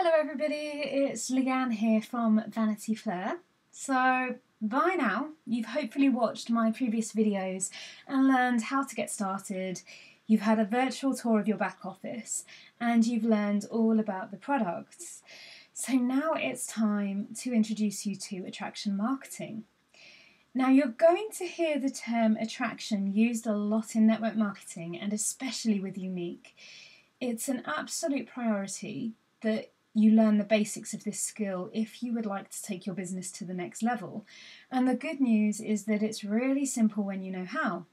Hello everybody, it's Lianne here from Vanity Fair. So by now you've hopefully watched my previous videos and learned how to get started. You've had a virtual tour of your back office and you've learned all about the products. So now it's time to introduce you to attraction marketing. Now you're going to hear the term attraction used a lot in network marketing and especially with Younique. It's an absolute priority that you learn the basics of this skill if you would like to take your business to the next level. And the good news is that it's really simple when you know how.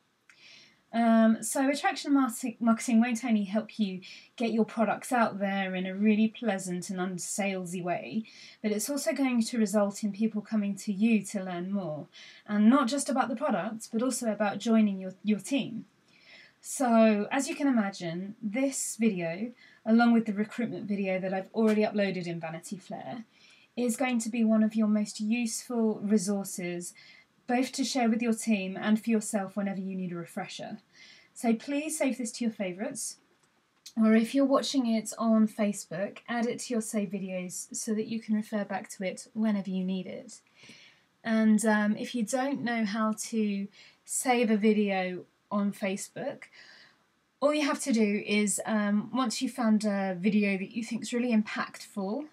So attraction marketing won't only help you get your products out there in a really pleasant and unsalesy way, but it's also going to result in people coming to you to learn more. And not just about the products, but also about joining your team. So, as you can imagine, this video, along with the recruitment video that I've already uploaded in Vanity Fair, is going to be one of your most useful resources, both to share with your team and for yourself whenever you need a refresher. So please save this to your favourites, or if you're watching it on Facebook, add it to your saved videos so that you can refer back to it whenever you need it. And if you don't know how to save a video on Facebook, all you have to do is once you've found a video that you think is really impactful,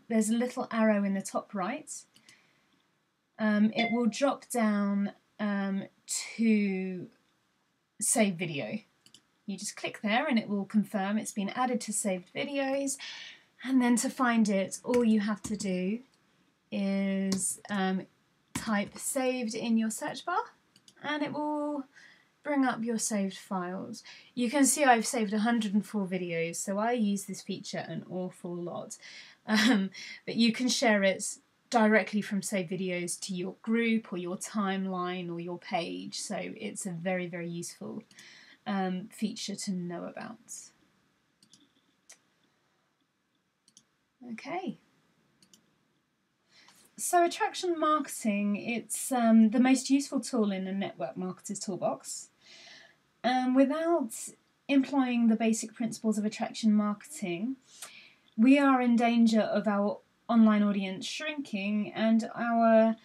there's a little arrow in the top right. It will drop down to save video. You just click there and it will confirm it's been added to saved videos, and then to find it all you have to do is type saved in your search bar and it will bring up your saved files. You can see I've saved 104 videos, so I use this feature an awful lot. But you can share it directly from saved videos to your group or your timeline or your page, so it's a very, very useful feature to know about. Okay. So attraction marketing, it's the most useful tool in a network marketer's toolbox. Without employing the basic principles of attraction marketing, we are in danger of our online audience shrinking and our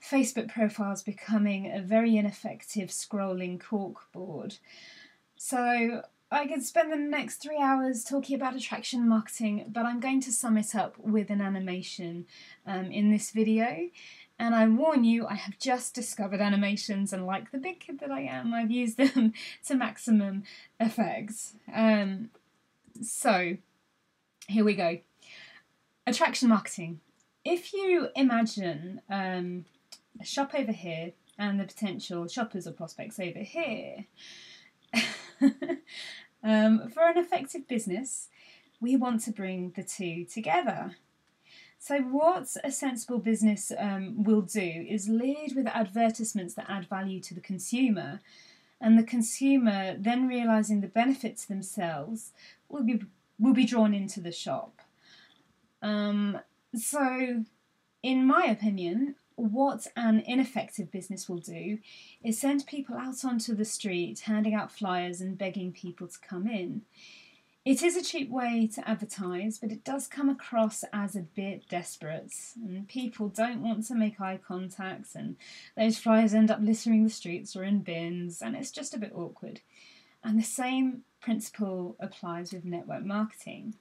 Facebook profiles becoming a very ineffective scrolling corkboard. So I could spend the next 3 hours talking about attraction marketing, but I'm going to sum it up with an animation in this video. And I warn you, I have just discovered animations, and like the big kid that I am, I've used them to maximum effect. So here we go. Attraction marketing. If you imagine a shop over here and the potential shoppers or prospects over here, for an effective business, we want to bring the two together. So what a sensible business will do is lead with advertisements that add value to the consumer, and the consumer, then realising the benefits themselves, will be drawn into the shop. So, in my opinion, what an ineffective business will do is send people out onto the street, handing out flyers and begging people to come in. It is a cheap way to advertise, but it does come across as a bit desperate, and people don't want to make eye contact, and those flyers end up littering the streets or in bins, and it's just a bit awkward. And the same principle applies with network marketing.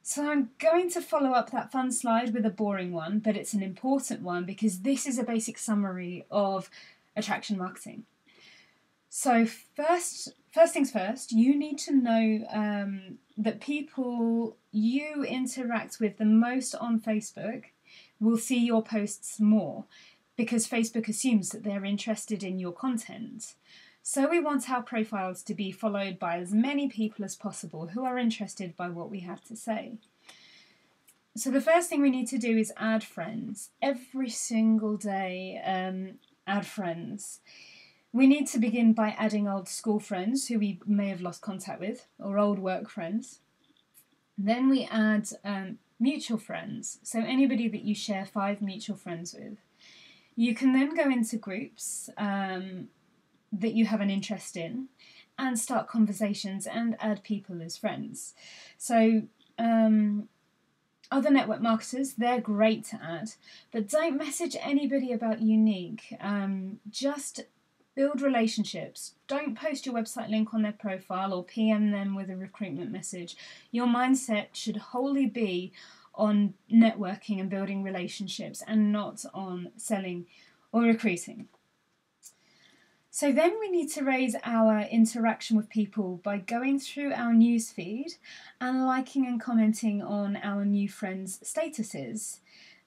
So I'm going to follow up that fun slide with a boring one, but it's an important one because this is a basic summary of attraction marketing. So first things first, you need to know that people you interact with the most on Facebook will see your posts more because Facebook assumes that they're interested in your content. So we want our profiles to be followed by as many people as possible who are interested by what we have to say. So the first thing we need to do is add friends. Every single day, add friends. We need to begin by adding old school friends who we may have lost contact with, or old work friends. Then we add mutual friends, so anybody that you share 5 mutual friends with. You can then go into groups that you have an interest in and start conversations and add people as friends. So other network marketers, they're great to add, but don't message anybody about Younique. Just build relationships. Don't post your website link on their profile or PM them with a recruitment message. Your mindset should wholly be on networking and building relationships and not on selling or recruiting. So then we need to raise our interaction with people by going through our newsfeed and liking and commenting on our new friends' statuses.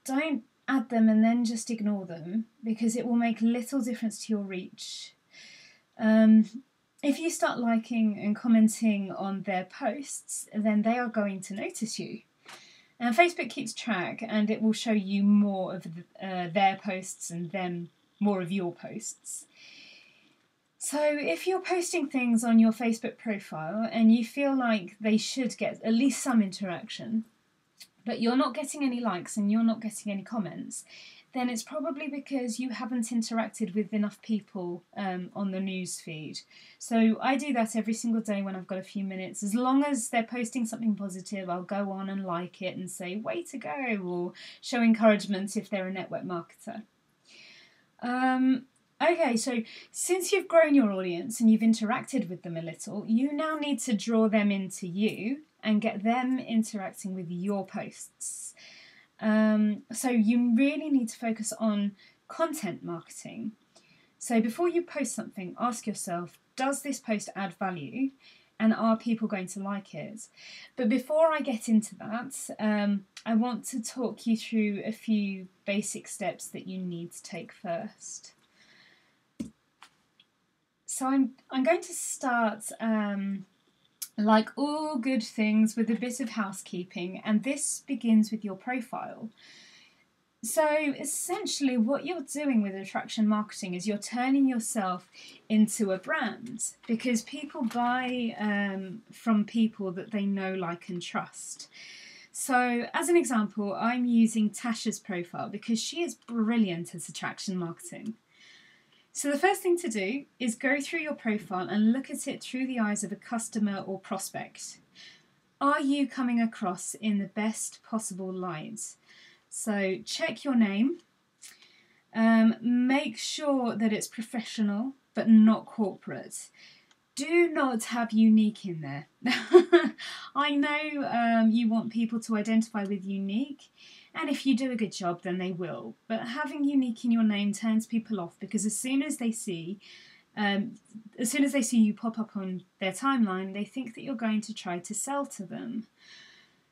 Don't add them and then just ignore them, because it will make little difference to your reach. If you start liking and commenting on their posts, then they are going to notice you. And Facebook keeps track, and it will show you more of their posts and them more of your posts. So if you're posting things on your Facebook profile and you feel like they should get at least some interaction, but you're not getting any likes and you're not getting any comments, then it's probably because you haven't interacted with enough people on the news feed. So I do that every single day when I've got a few minutes. As long as they're posting something positive, I'll go on and like it and say, way to go, or show encouragement if they're a network marketer. Okay, so since you've grown your audience and you've interacted with them a little, you now need to draw them into you and get them interacting with your posts. So you really need to focus on content marketing. So before you post something, ask yourself, does this post add value? And are people going to like it? But before I get into that, I want to talk you through a few basic steps that you need to take first. So I'm going to start, like all good things, with a bit of housekeeping, and this begins with your profile. So essentially what you're doing with attraction marketing is you're turning yourself into a brand, because people buy from people that they know, like and trust. So as an example, I'm using Tasha's profile because she is brilliant at attraction marketing. So the first thing to do is go through your profile and look at it through the eyes of a customer or prospect. Are you coming across in the best possible light? So check your name. Make sure that it's professional but not corporate. Do not have Younique in there. I know you want people to identify with Younique, and if you do a good job, then they will. But having Younique in your name turns people off, because as soon as they see you pop up on their timeline, they think that you're going to try to sell to them.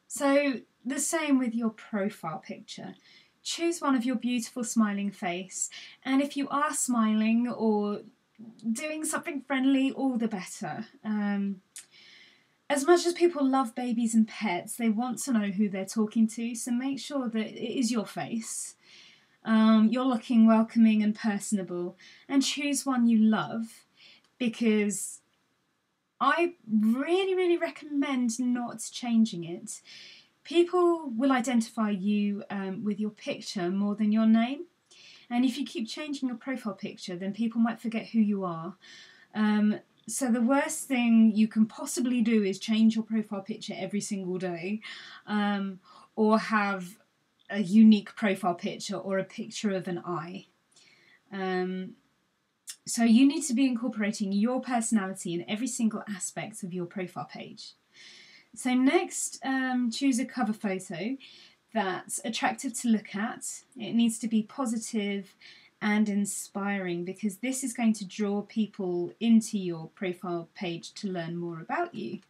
So the same with your profile picture. Choose one of your beautiful smiling face, and if you are smiling or doing something friendly, all the better. As much as people love babies and pets, they want to know who they're talking to, so make sure that it is your face. You're looking welcoming and personable, and choose one you love, because I really recommend not changing it. People will identify you with your picture more than your name. And if you keep changing your profile picture, then people might forget who you are. So the worst thing you can possibly do is change your profile picture every single day, or have a unique profile picture or a picture of an eye. So you need to be incorporating your personality in every single aspect of your profile page. So next, choose a cover photo that's attractive to look at. It needs to be positive and inspiring, because this is going to draw people into your profile page to learn more about you.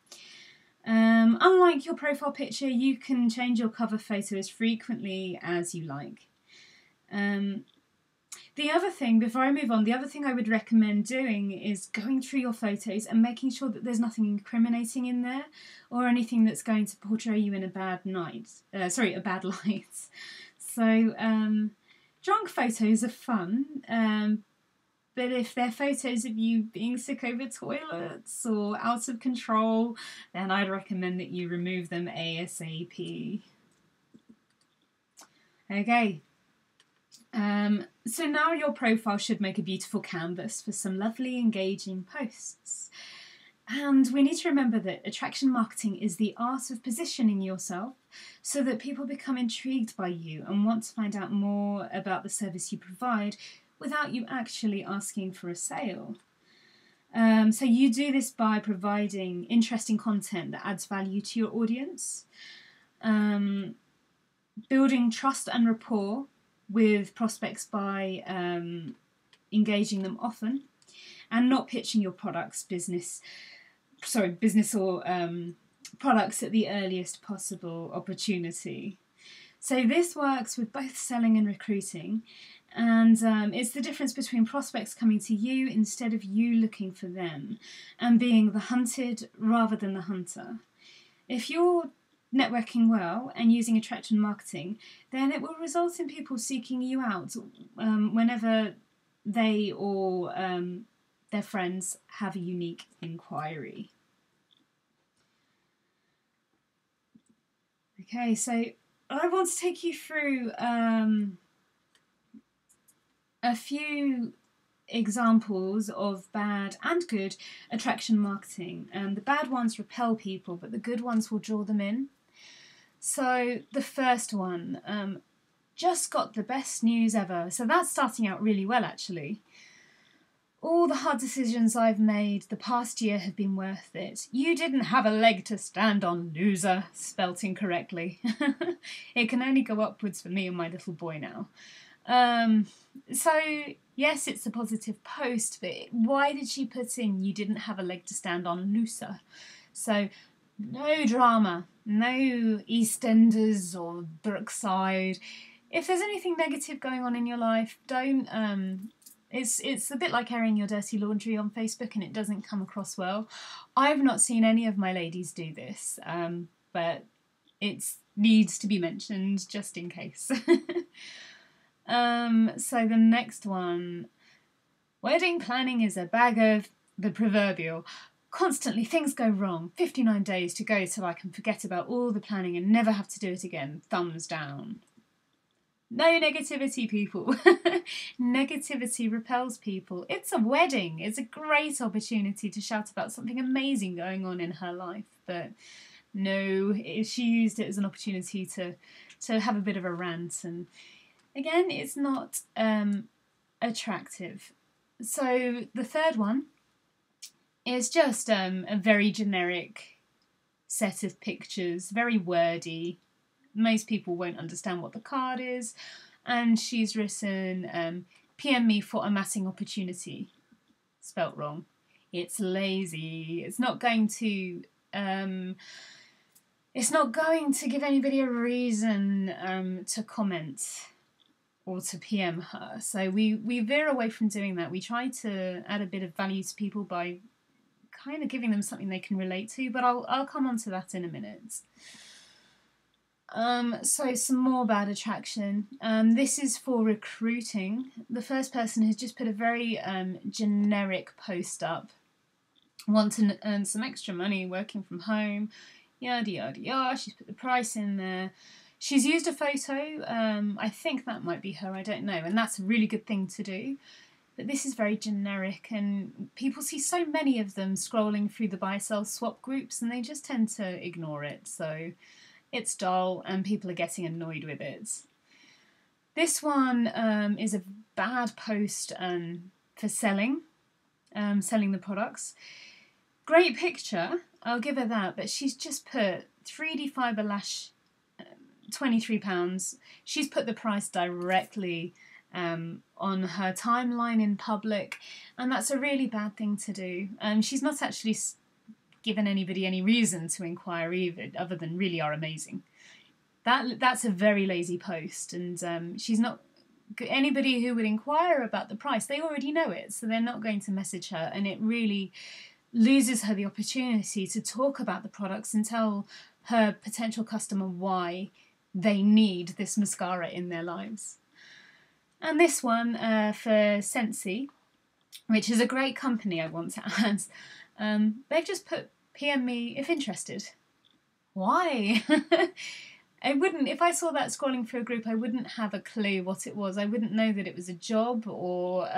Unlike your profile picture, you can change your cover photo as frequently as you like. The other thing, before I move on, the other thing I would recommend doing is going through your photos and making sure that there's nothing incriminating in there, or anything that's going to portray you in a bad light. So drunk photos are fun, but if they're photos of you being sick over toilets or out of control, then I'd recommend that you remove them ASAP. Okay. So now your profile should make a beautiful canvas for some lovely engaging posts. And we need to remember that attraction marketing is the art of positioning yourself so that people become intrigued by you and want to find out more about the service you provide without you actually asking for a sale. So you do this by providing interesting content that adds value to your audience, building trust and rapport with prospects by engaging them often, and not pitching your business or products at the earliest possible opportunity. So this works with both selling and recruiting, and it's the difference between prospects coming to you instead of you looking for them, and being the hunted rather than the hunter. If you're networking well and using attraction marketing, then it will result in people seeking you out whenever they or their friends have a unique inquiry. Okay, so I want to take you through a few examples of bad and good attraction marketing. The bad ones repel people, but the good ones will draw them in. So the first one, just got the best news ever. So that's starting out really well, actually. All the hard decisions I've made the past year have been worth it. You didn't have a leg to stand on, loser, spelt incorrectly. It can only go upwards for me and my little boy now. So, yes, it's a positive post, but why did she put in you didn't have a leg to stand on, loser? So, no drama, no EastEnders or Brookside. If there's anything negative going on in your life, don't... It's a bit like airing your dirty laundry on Facebook and it doesn't come across well. I've not seen any of my ladies do this, but it needs to be mentioned just in case. So the next one. Wedding planning is a bag of the proverbial. Constantly things go wrong. 59 days to go till I can forget about all the planning and never have to do it again. Thumbs down. No negativity, people. Negativity repels people. It's a wedding. It's a great opportunity to shout about something amazing going on in her life. But no, she used it as an opportunity to have a bit of a rant. And again, it's not attractive. So the third one is just a very generic set of pictures, very wordy. Most people won't understand what the card is. And she's written, PM me for a matting opportunity. Spelt wrong. It's lazy. It's not going to give anybody a reason to comment or to PM her. So we veer away from doing that. We try to add a bit of value to people by kind of giving them something they can relate to, but I'll come on to that in a minute. So some more bad attraction. This is for recruiting. The first person has just put a very generic post up. Want to earn some extra money working from home. Yada yada yada. She's put the price in there. She's used a photo. I think that might be her. I don't know. And that's a really good thing to do. But this is very generic, and people see so many of them scrolling through the buy, sell, swap groups, and they just tend to ignore it. So it's dull and people are getting annoyed with it. This one is a bad post for selling the products. Great picture, I'll give her that, but she's just put 3D fibre lash, £23. She's put the price directly on her timeline in public, and that's a really bad thing to do. She's not actually given anybody any reason to inquire either, other than really are amazing. That's a very lazy post, and she's not anybody who would inquire about the price. They already know it, so they're not going to message her, and it really loses her the opportunity to talk about the products and tell her potential customer why they need this mascara in their lives. And this one for Scentsy, which is a great company, I want to add. They've just put PM me if interested. Why? If I saw that scrolling through a group, I wouldn't have a clue what it was. I wouldn't know that it was a job or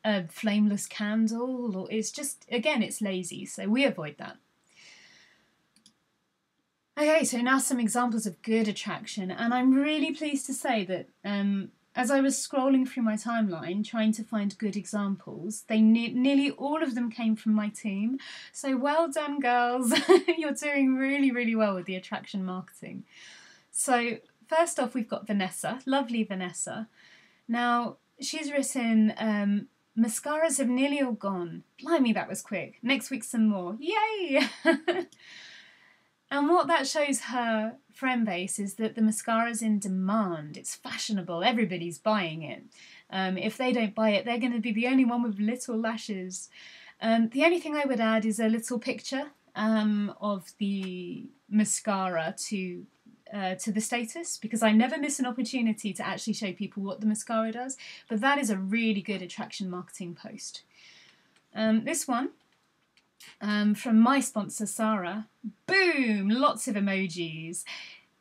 a flameless candle, or it's just, again, it's lazy, so we avoid that. Okay, so now some examples of good attraction, and I'm really pleased to say that as I was scrolling through my timeline trying to find good examples, nearly all of them came from my team. So well done, girls. You're doing really, really well with the attraction marketing. So first off, we've got Vanessa, lovely Vanessa. Now, she's written, mascaras have nearly all gone. Blimey, that was quick. Next week, some more. Yay! And what that shows her friend base is that the mascara's in demand. It's fashionable. Everybody's buying it. If they don't buy it, they're going to be the only one with little lashes. The only thing I would add is a little picture of the mascara to the status, because I never miss an opportunity to actually show people what the mascara does. But that is a really good attraction marketing post. This one, from my sponsor Sarah, boom, lots of emojis.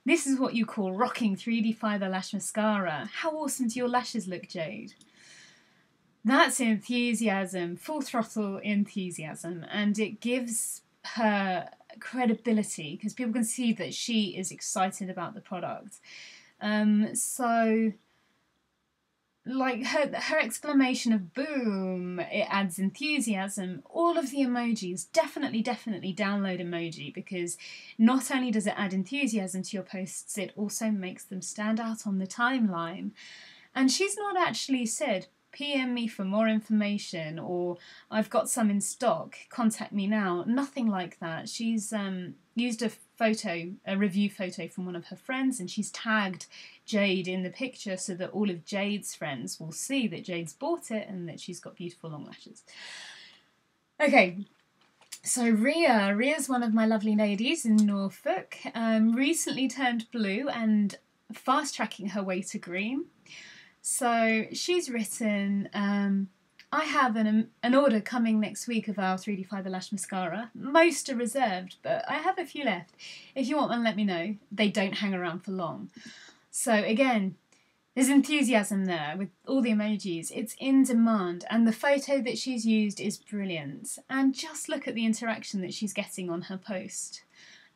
This is what you call rocking 3D fibre lash mascara. How awesome do your lashes look, Jade? That's enthusiasm, full throttle enthusiasm, and it gives her credibility because people can see that she is excited about the product. So like her exclamation of boom, it adds enthusiasm. All of the emojis, definitely download emoji, because not only does it add enthusiasm to your posts, it also makes them stand out on the timeline. And she's not actually said, PM me for more information, or I've got some in stock, contact me now. Nothing like that. She's used a review photo from one of her friends, and she's tagged Jade in the picture so that all of Jade's friends will see that Jade's bought it and that she's got beautiful long lashes. Okay, so Ria's one of my lovely ladies in Norfolk, recently turned blue and fast tracking her way to green. So she's written, I have an order coming next week of our 3D Fibre Lash Mascara. Most are reserved, but I have a few left. If you want one, let me know. They don't hang around for long. So again, there's enthusiasm there with all the emojis. It's in demand, and the photo that she's used is brilliant. And just look at the interaction that she's getting on her post.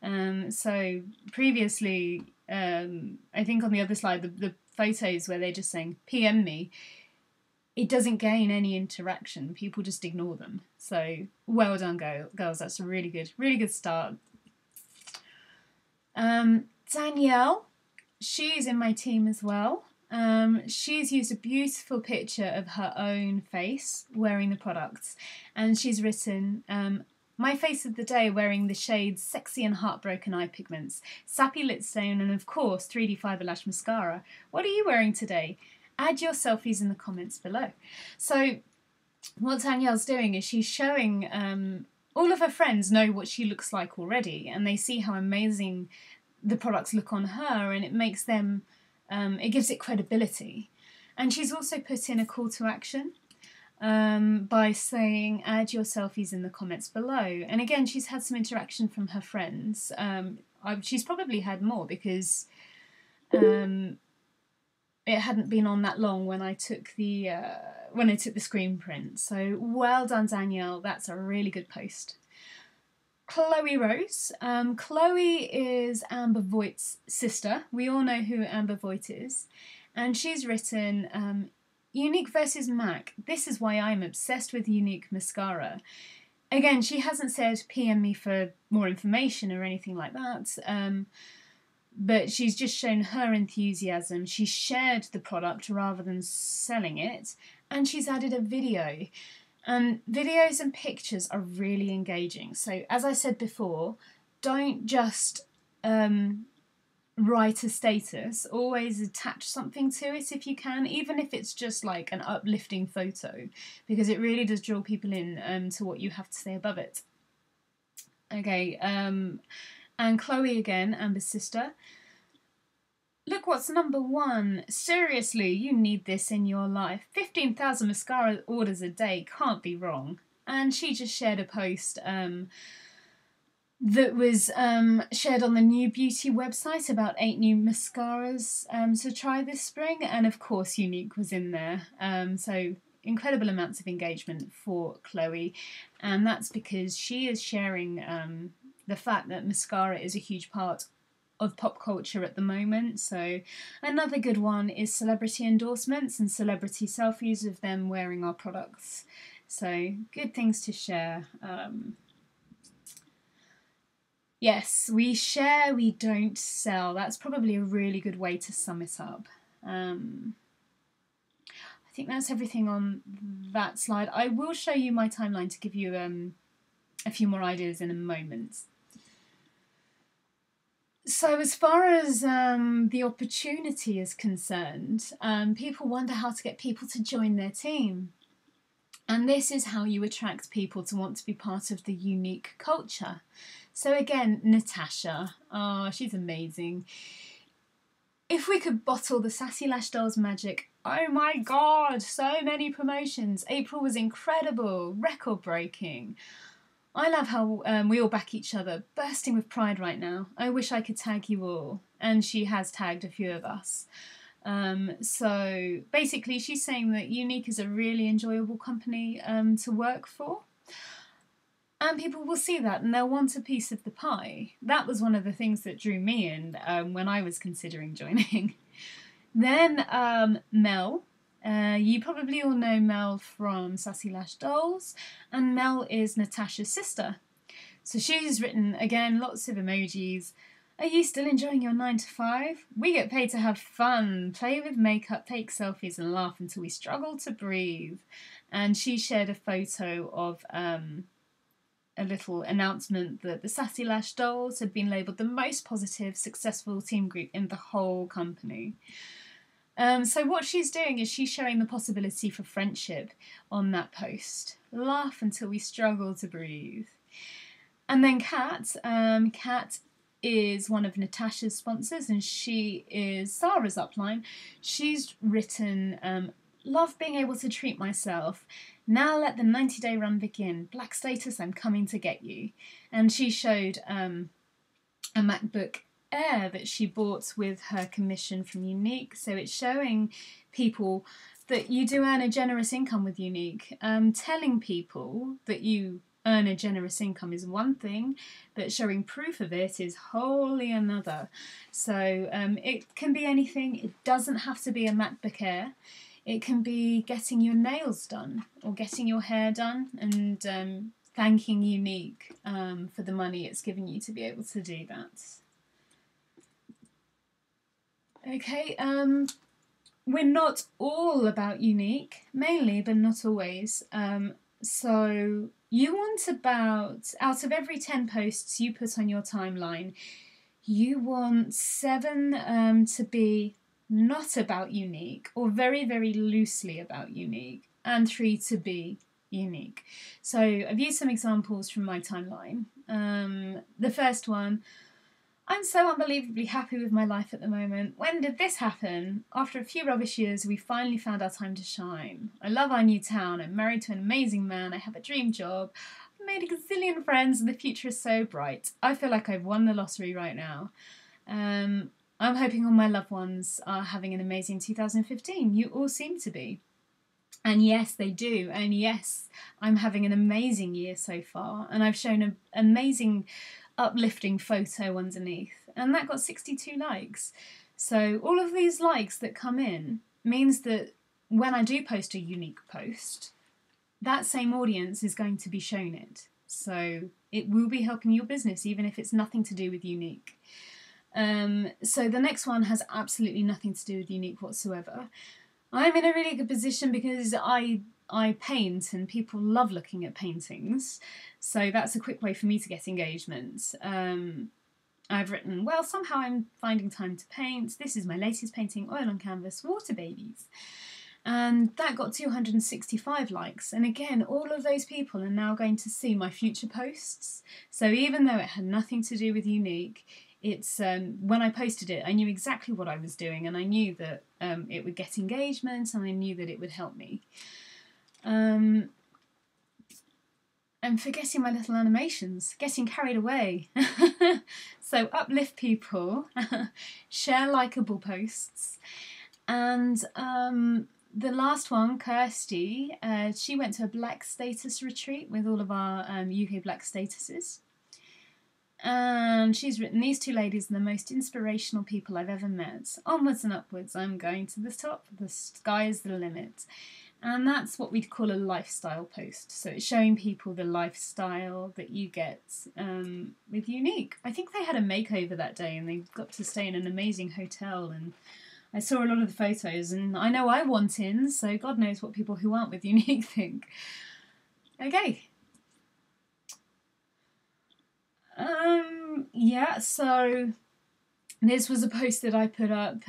So previously, I think on the other slide, the photos where they're just saying, PM me, it doesn't gain any interaction. People just ignore them. So well done, girls. That's a really good start. Danielle, she's in my team as well. She's used a beautiful picture of her own face wearing the products, and she's written, my face of the day wearing the shades Sexy and Heartbroken Eye Pigments, Sappy Lit Stone, and of course 3D Fibre Lash Mascara. What are you wearing today? Add your selfies in the comments below. So what Danielle's doing is she's showing all of her friends know what she looks like already, and they see how amazing the products look on her, and it makes them, it gives it credibility. And she's also put in a call to action by saying add your selfies in the comments below. And again, she's had some interaction from her friends. She's probably had more because it hadn't been on that long when I took the screen print. So well done, Danielle. That's a really good post. Chloe Rose. Chloe is Amber Voigt's sister. We all know who Amber Voigt is. And she's written, Younique versus MAC. This is why I'm obsessed with Younique mascara. Again, she hasn't said PM me for more information or anything like that. But she's just shown her enthusiasm. She shared the product rather than selling it. And she's added a video. And videos and pictures are really engaging. So as I said before, don't just write a status. Always attach something to it if you can, even if it's just like an uplifting photo, because it really does draw people in to what you have to say above it. Okay, and Chloe again, Amber's sister. Look what's #1. Seriously, you need this in your life. 15,000 mascara orders a day, can't be wrong. And she just shared a post that was shared on the New Beauty website about 8 new mascaras to try this spring. And of course, Younique was in there. So incredible amounts of engagement for Chloe, and that's because she is sharing the fact that mascara is a huge part of pop culture at the moment. So another good one is celebrity endorsements and celebrity selfies of them wearing our products. So good things to share. Yes, we share, we don't sell. That's probably a really good way to sum it up. I think that's everything on that slide. I will show you my timeline to give you a few more ideas in a moment. So as far as the opportunity is concerned, people wonder how to get people to join their team. And this is how you attract people to want to be part of the Younique culture. So again, Natasha, oh, she's amazing. If we could bottle the Sassy Lash Dolls magic, oh my god, so many promotions. April was incredible, record-breaking. I love how we all back each other, bursting with pride right now. I wish I could tag you all, and she has tagged a few of us. So basically she's saying that Younique is a really enjoyable company to work for. And people will see that and they'll want a piece of the pie. That was one of the things that drew me in when I was considering joining. Then Mel. You probably all know Mel from Sassy Lash Dolls, and Mel is Natasha's sister. So she's written, again, lots of emojis. Are you still enjoying your 9 to 5? We get paid to have fun, play with makeup, take selfies and laugh until we struggle to breathe. And she shared a photo of a little announcement that the Sassy Lash Dolls had been labelled the most positive, successful team group in the whole company. So what she's doing is she's showing the possibility for friendship on that post. Laugh until we struggle to breathe. And then Kat. Kat is one of Natasha's sponsors and she is Sarah's upline. She's written, love being able to treat myself. Now let the 90-day run begin. Black status, I'm coming to get you. And she showed a MacBook Air that she bought with her commission from Younique. So it's showing people that you do earn a generous income with Younique. Telling people that you earn a generous income is one thing, but showing proof of it is wholly another. So it can be anything. It doesn't have to be a MacBook Air. It can be getting your nails done or getting your hair done and thanking Younique for the money it's given you to be able to do that. Okay, we're not all about Younique, mainly, but not always. So you want about, out of every 10 posts you put on your timeline, you want 7 to be not about Younique or very, very loosely about Younique, and 3 to be Younique. So I've used some examples from my timeline. The first one, I'm so unbelievably happy with my life at the moment. When did this happen? After a few rubbish years, we finally found our time to shine. I love our new town. I'm married to an amazing man. I have a dream job. I've made a gazillion friends and the future is so bright. I feel like I've won the lottery right now. I'm hoping all my loved ones are having an amazing 2015. You all seem to be. And yes, they do. And yes, I'm having an amazing year so far. And I've shown an amazing uplifting photo underneath, and that got 62 likes. So all of these likes that come in means that when I do post a Younique post, that same audience is going to be shown it. So it will be helping your business, even if it's nothing to do with Younique. So the next one has absolutely nothing to do with Younique whatsoever. I'm in a really good position because I paint and people love looking at paintings. So that's a quick way for me to get engagement. I've written, well, somehow I'm finding time to paint. This is my latest painting, oil on canvas, water babies. And that got 265 likes. And again, all of those people are now going to see my future posts. So even though it had nothing to do with Younique, it's when I posted it, I knew exactly what I was doing, and I knew that it would get engagement, and I knew that it would help me. I'm forgetting my little animations, getting carried away. So uplift people, share likeable posts, and the last one, Kirsty, she went to a Black Status retreat with all of our UK Black Statuses. And she's written, "These two ladies are the most inspirational people I've ever met. Onwards and upwards, I'm going to the top. The sky is the limit." And that's what we'd call a lifestyle post. So it's showing people the lifestyle that you get with Younique. I think they had a makeover that day and they got to stay in an amazing hotel, and I saw a lot of the photos, and I know I want in, so God knows what people who aren't with Younique think. Okay. Yeah, so this was a post that I put up.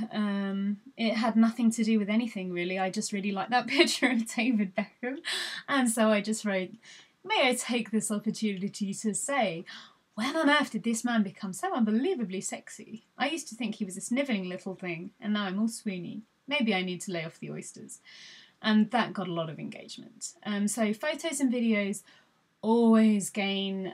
It had nothing to do with anything, really. I just really liked that picture of David Beckham. And so I just wrote, "May I take this opportunity to say, when on earth did this man become so unbelievably sexy? I used to think he was a snivelling little thing, and now I'm all swoony. Maybe I need to lay off the oysters." And that got a lot of engagement. So photos and videos always gain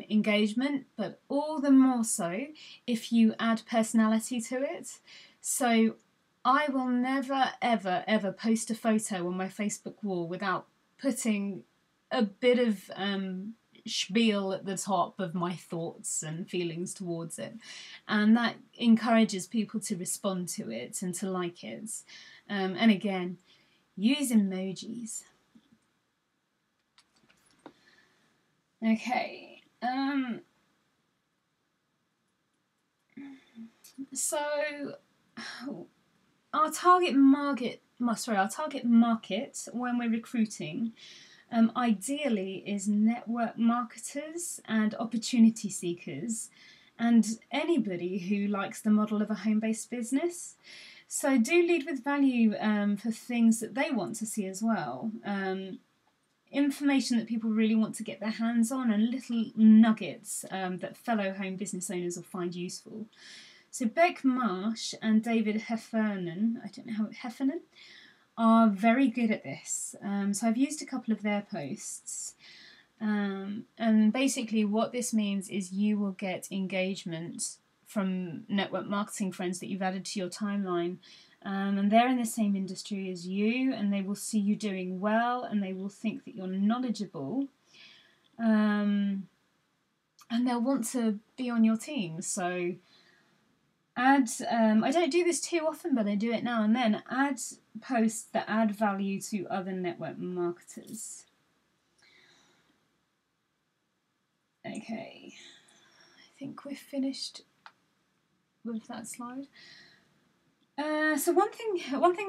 engagement, but all the more so if you add personality to it. So I will never, ever, ever post a photo on my Facebook wall without putting a bit of spiel at the top of my thoughts and feelings towards it. And that encourages people to respond to it and to like it. And again, use emojis. Okay, so our target market when we're recruiting, ideally is network marketers and opportunity seekers, and anybody who likes the model of a home-based business. So do lead with value for things that they want to see as well. Information that people really want to get their hands on, and little nuggets that fellow home business owners will find useful. So Beck Marsh and David Heffernan, I don't know how Heffernan, are very good at this. So I've used a couple of their posts. And basically what this means is you will get engagement from network marketing friends that you've added to your timeline. And they're in the same industry as you, and they will see you doing well, and they will think that you're knowledgeable, and they'll want to be on your team. So add, I don't do this too often, but I do it now and then, add posts that add value to other network marketers. Okay, I think we're finished with that slide. So one thing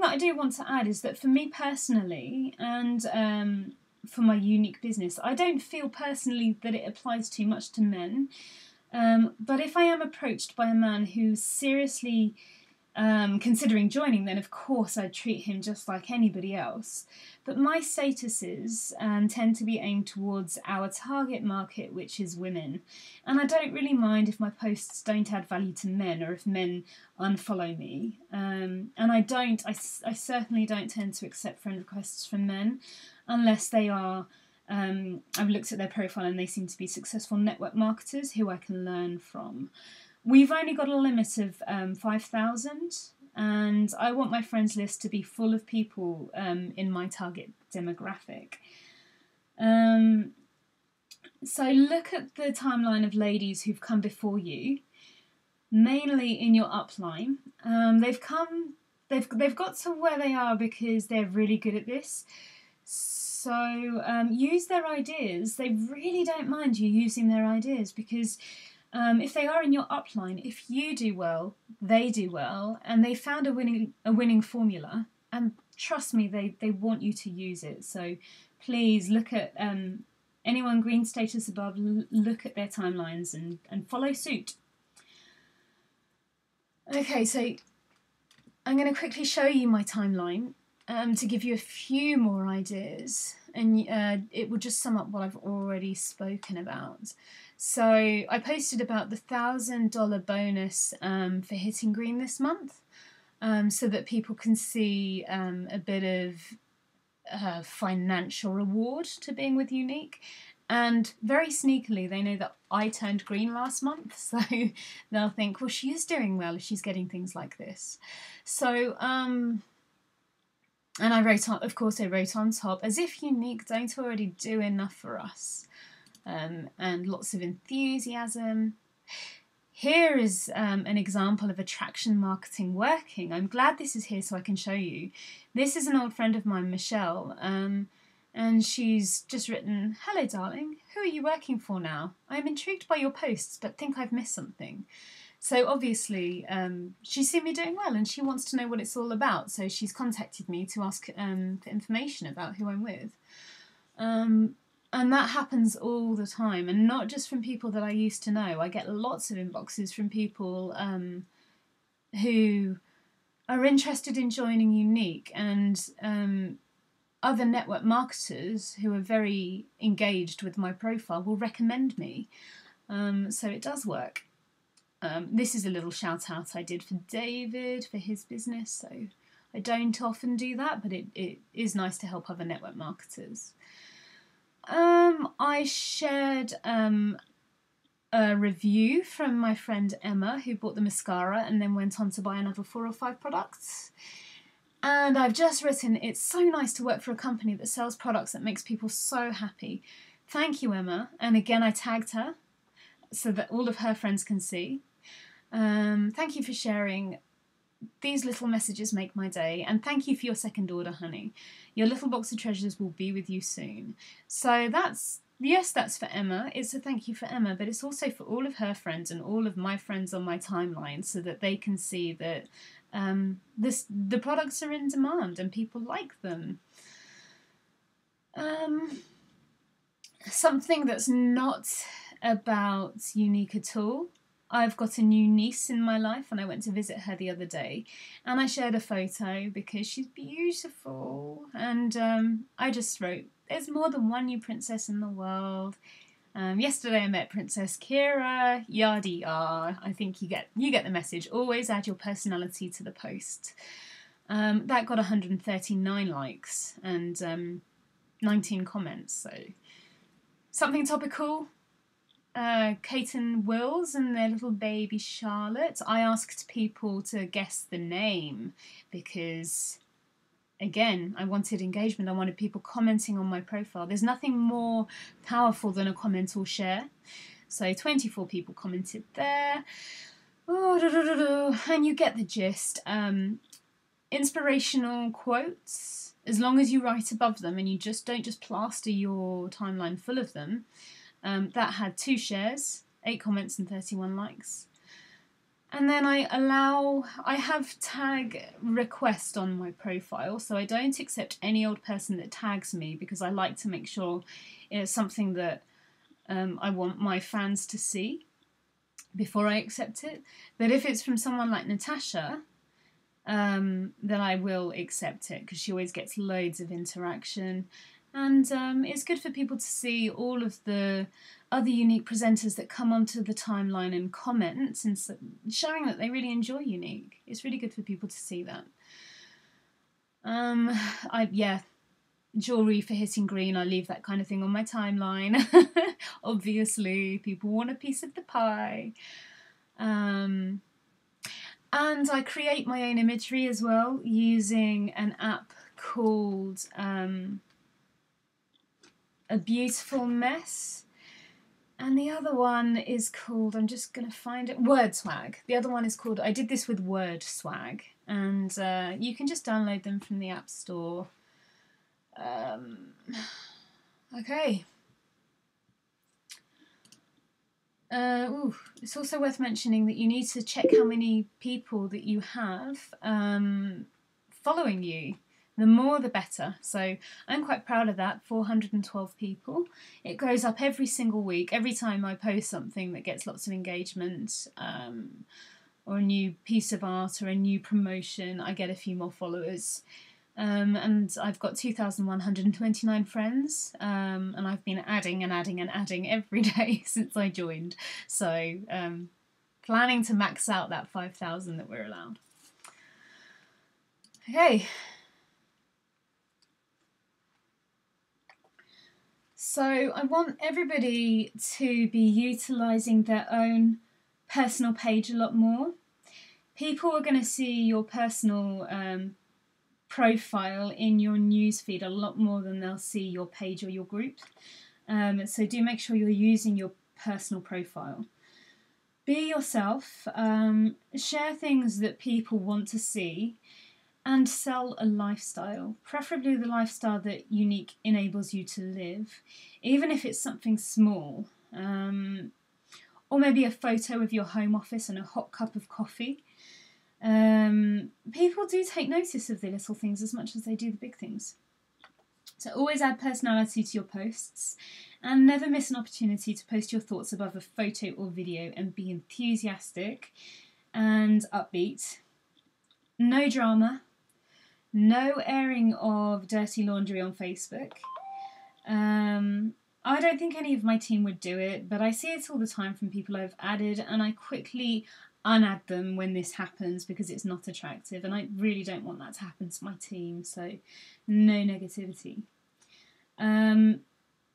that I do want to add is that for me personally, and for my Younique business, I don't feel personally that it applies too much to men. But if I am approached by a man who's seriously considering joining, then of course I'd treat him just like anybody else. But my statuses tend to be aimed towards our target market, which is women. And I don't really mind if my posts don't add value to men, or if men unfollow me. And I certainly don't tend to accept friend requests from men unless they are, I've looked at their profile and they seem to be successful network marketers who I can learn from. We've only got a limit of 5,000, and I want my friends list to be full of people in my target demographic. So look at the timeline of ladies who've come before you, mainly in your upline. They've got to where they are because they're really good at this. So use their ideas. They really don't mind you using their ideas, because if they are in your upline, if you do well, they do well, and they found a winning formula, and trust me, they want you to use it. So please look at anyone green status above, look at their timelines and follow suit. Okay, so I'm going to quickly show you my timeline to give you a few more ideas, and it will just sum up what I've already spoken about. So I posted about the $1,000 bonus for hitting green this month, so that people can see a bit of financial reward to being with Younique. And very sneakily, they know that I turned green last month, so they'll think, well, she is doing well if she's getting things like this. So And I wrote on, of course, I wrote on top, as if Younique don't already do enough for us. And lots of enthusiasm. Here is an example of attraction marketing working. I'm glad this is here so I can show you. This is an old friend of mine, Michelle, and she's just written, "Hello darling, who are you working for now? I am intrigued by your posts but think I've missed something." So obviously she's seen me doing well and she wants to know what it's all about, so she's contacted me to ask for information about who I'm with. And that happens all the time, and not just from people that I used to know. I get lots of inboxes from people who are interested in joining Younique, and other network marketers who are very engaged with my profile will recommend me. So it does work. This is a little shout out I did for David for his business. So I don't often do that, but it is nice to help other network marketers. I shared a review from my friend Emma, who bought the mascara and then went on to buy another 4 or 5 products. And I've just written, "It's so nice to work for a company that sells products that makes people so happy. Thank you, Emma." And again, I tagged her so that all of her friends can see. Thank you for sharing. These little messages make my day, and thank you for your second order, honey. Your little box of treasures will be with you soon. So that's for Emma. It's a thank you for Emma, but it's also for all of her friends and all of my friends on my timeline, so that they can see that the products are in demand and people like them. Something that's not about Younique at all. I've got a new niece in my life and I went to visit her the other day, and I shared a photo because she's beautiful, and I just wrote, "There's more than one new princess in the world." Yesterday I met Princess Kira, yada yada. I think you get the message. Always add your personality to the post. That got 139 likes and 19 comments, so something topical. Kate and Wills and their little baby Charlotte. I asked people to guess the name because, again, I wanted engagement. I wanted people commenting on my profile. There's nothing more powerful than a comment or share. So 24 people commented there. And you get the gist. Inspirational quotes, as long as you write above them and you don't just plaster your timeline full of them. That had 2 shares, 8 comments and 31 likes. And then I have tag request on my profile, so I don't accept any old person that tags me because I like to make sure it's something that I want my fans to see before I accept it. But if it's from someone like Natasha, then I will accept it because she always gets loads of interaction. And it's good for people to see all of the other Younique presenters that come onto the timeline and comment, and showing that they really enjoy Younique. It's really good for people to see that. Jewellery for hitting green. I leave that kind of thing on my timeline. Obviously, people want a piece of the pie. And I create my own imagery as well using an app called A Beautiful Mess, and the other one is called, I'm just going to find it, Word Swag. The other one is called, I did this with Word Swag, and you can just download them from the App Store. Okay. It's also worth mentioning that you need to check how many people that you have following you. The more the better. So I'm quite proud of that, 412 people. It goes up every single week. Every time I post something that gets lots of engagement, or a new piece of art or a new promotion, I get a few more followers. And I've got 2,129 friends, and I've been adding and adding and adding every day since I joined. So planning to max out that 5,000 that we're allowed. Okay. So I want everybody to be utilising their own personal page a lot more. People are going to see your personal profile in your newsfeed a lot more than they'll see your page or your group. So do make sure you're using your personal profile. Be yourself, share things that people want to see, and sell a lifestyle, preferably the lifestyle that Younique enables you to live, even if it's something small. Or maybe a photo of your home office and a hot cup of coffee. People do take notice of the little things as much as they do the big things. So always add personality to your posts, and never miss an opportunity to post your thoughts above a photo or video, and be enthusiastic and upbeat. No drama, no airing of dirty laundry on Facebook. I don't think any of my team would do it, but I see it all the time from people I've added, and I quickly unadd them when this happens because it's not attractive, and I really don't want that to happen to my team, so no negativity.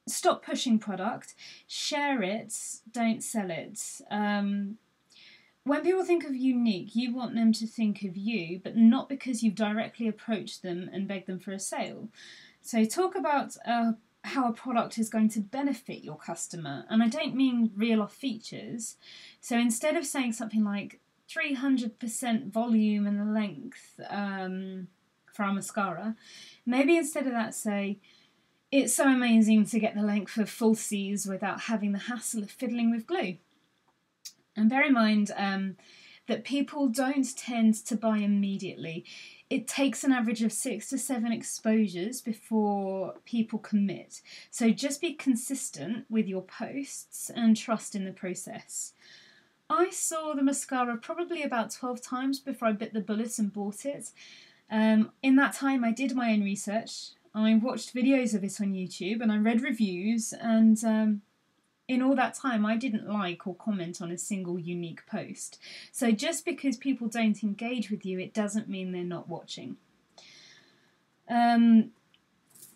Stop pushing product, share it, don't sell it. When people think of Younique, you want them to think of you, but not because you've directly approached them and begged them for a sale. So talk about how a product is going to benefit your customer, and I don't mean reel off features. So instead of saying something like 300% volume and length for our mascara, maybe instead of that say, it's so amazing to get the length of falsies without having the hassle of fiddling with glue. And bear in mind that people don't tend to buy immediately. It takes an average of 6 to 7 exposures before people commit. So just be consistent with your posts and trust in the process. I saw the mascara probably about 12 times before I bit the bullet and bought it. In that time I did my own research. I watched videos of it on YouTube and I read reviews, and in all that time I didn't like or comment on a single Younique post. So just because people don't engage with you, it doesn't mean they're not watching. I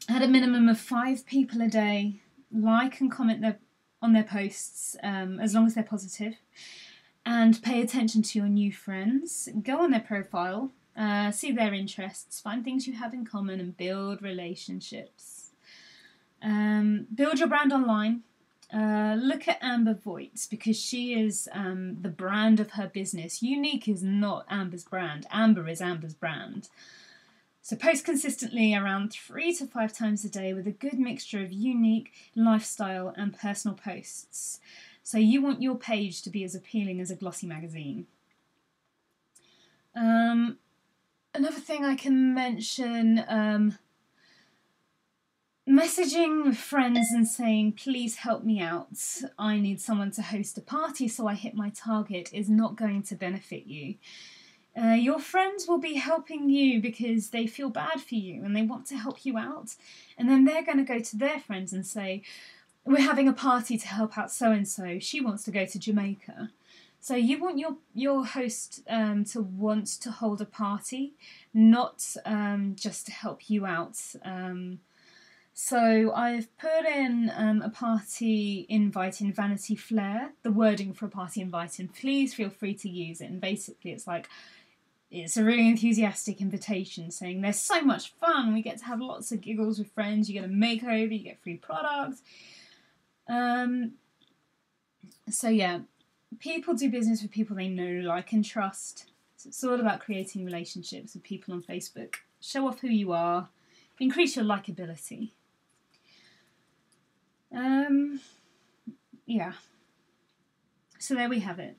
had a minimum of 5 people a day like and comment on their posts, as long as they're positive. And pay attention to your new friends. Go on their profile, see their interests, find things you have in common, and build relationships. Build your brand online. Look at Amber Voigt, because she is the brand of her business. Younique is not Amber's brand. Amber is Amber's brand. So post consistently around 3 to 5 times a day with a good mixture of Younique, lifestyle and personal posts. So you want your page to be as appealing as a glossy magazine. Another thing I can mention, messaging with friends and saying, please help me out, I need someone to host a party so I hit my target, is not going to benefit you. Your friends will be helping you because they feel bad for you and they want to help you out, and then they're going to go to their friends and say, we're having a party to help out so-and-so, she wants to go to Jamaica. So you want your host to want to hold a party, not just to help you out. So I've put in a party invite in Vanity Fair, the wording for a party invite, and please feel free to use it. And basically it's like, it's a really enthusiastic invitation saying there's so much fun, we get to have lots of giggles with friends, you get a makeover, you get free products. So yeah, people do business with people they know, like and trust. So it's all about creating relationships with people on Facebook. Show off who you are, increase your likability. Yeah. So there we have it.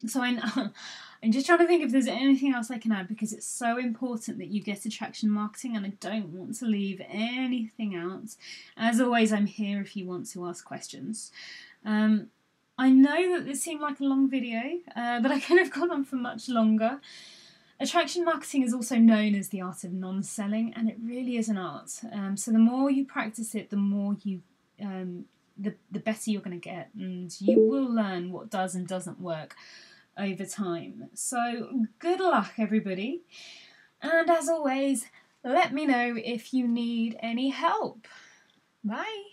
So I'm just trying to think if there's anything else I can add, because it's so important that you get attraction marketing and I don't want to leave anything out. As always, I'm here if you want to ask questions. I know that this seemed like a long video, but I could have gone on for much longer. Attraction marketing is also known as the art of non-selling, and it really is an art. So the more you practice it, the more you, the better you're going to get, and you will learn what does and doesn't work over time. So good luck, everybody. And as always, let me know if you need any help. Bye.